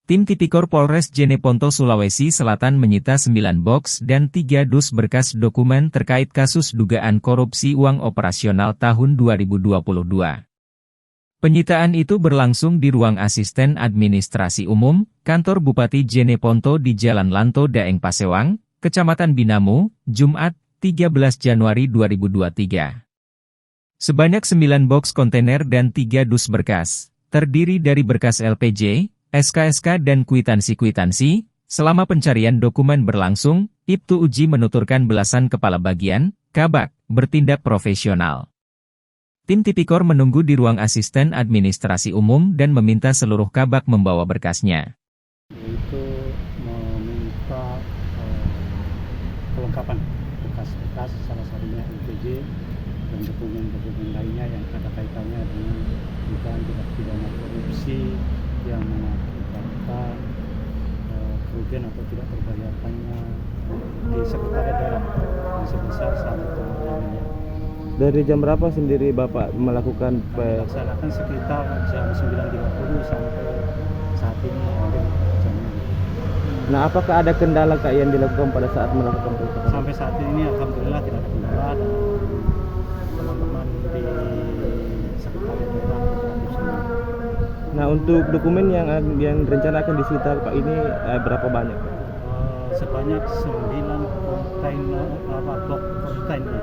Tim Tipikor Polres Jeneponto Sulawesi Selatan menyita 9 box dan 3 dus berkas dokumen terkait kasus dugaan korupsi uang operasional tahun 2022. Penyitaan itu berlangsung di ruang asisten administrasi umum, kantor Bupati Jeneponto di Jalan Lanto Daeng Pasewang, Kecamatan Binamu, Jumat, 13 Januari 2023. Sebanyak 9 box kontainer dan 3 dus berkas, terdiri dari berkas LPJ, SKSK dan kwitansi-kwitansi. Selama pencarian dokumen berlangsung, Ibtu Uji menuturkan belasan kepala bagian, Kabak, bertindak profesional. Tim Tipikor menunggu di ruang asisten administrasi umum dan meminta seluruh Kabak membawa berkasnya. Itu meminta kelengkapan berkas-berkas, salah satunya LPJ dan dokumen-dokumen lainnya yang ada kaitannya dengan dugaan tindak pidana korupsi yang mengakibatkan kerugian atau tidak terbayarkannya di sekretariat daerah yang sebesar 1,5 miliar. Dari jam berapa sendiri Bapak melakukan Dilaksanakan sekitar jam 9.30 sampai saat ini hampir jam 6. Nah, apakah ada kendala Kak yang dilakukan pada saat melakukan pelengkapan? Sampai saat ini alhamdulillah tidak ada kendala dan teman-teman di sekretariat daerah kooperatif semua. Nah, untuk dokumen yang rencana akan disita Pak ini berapa banyak Pak? Sebanyak 9 kontainer blok kontainer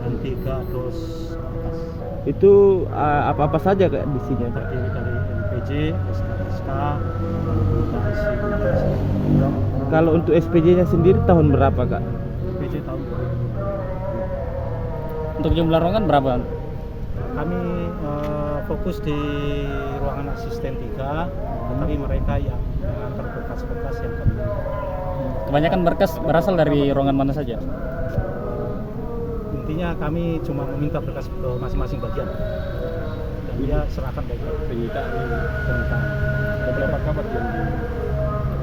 dan 3 dos kertas. Itu apa-apa saja Kak isinya Kak? Terdiri dari LPJ, SKSK, kwitansi. Kalau untuk SPJ-nya sendiri tahun berapa Kak? LPJ tahun 2000. Untuk jumlah ruangan berapa? Kami fokus di ruangan asisten 3, tetapi mereka yang mengantar berkas-berkas yang kami minta. Kebanyakan berkas berasal dari ruangan mana saja? Intinya kami cuma meminta berkas ke masing-masing bagian dan dia serahkan bagian penyitaan. Berapa kabar yang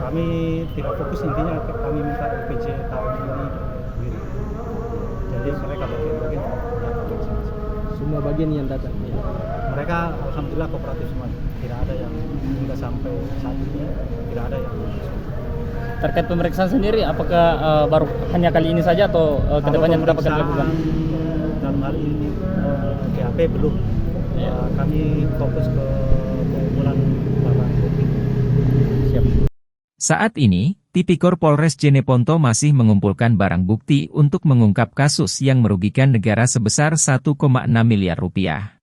Kami tidak fokus, intinya kami minta LPJ tahun ini sendiri. Jadi mereka bagian-bagian datang masing-masing. semua bagian yang datang? Mereka alhamdulillah kooperatif semua. Tidak ada yang hingga sampai saat ini tidak ada yang Terkait pemeriksaan sendiri, apakah baru hanya kali ini saja atau kedepannya tetap akan dilakukan? Dalam hal ini GAP belum. Ya. Kami fokus ke pengumpulan barang bukti. Siap. Saat ini, Tipikor Polres Jeneponto masih mengumpulkan barang bukti untuk mengungkap kasus yang merugikan negara sebesar 1,6 miliar rupiah.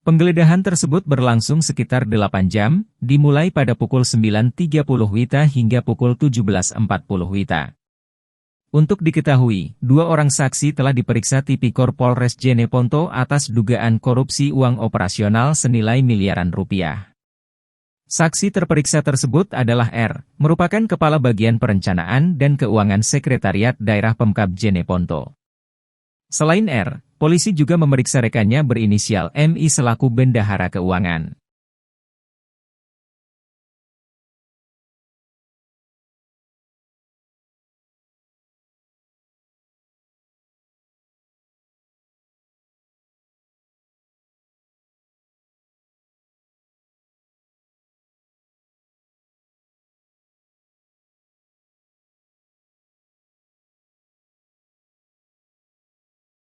Penggeledahan tersebut berlangsung sekitar 8 jam, dimulai pada pukul 9.30 WITA hingga pukul 17.40 WITA. Untuk diketahui, 2 orang saksi telah diperiksa Tipikor Polres Jeneponto atas dugaan korupsi uang operasional senilai miliaran rupiah. Saksi terperiksa tersebut adalah R, merupakan Kepala Bagian Perencanaan dan Keuangan Sekretariat Daerah Pemkab Jeneponto. Selain R, polisi juga memeriksa rekannya berinisial MI selaku Bendahara Keuangan.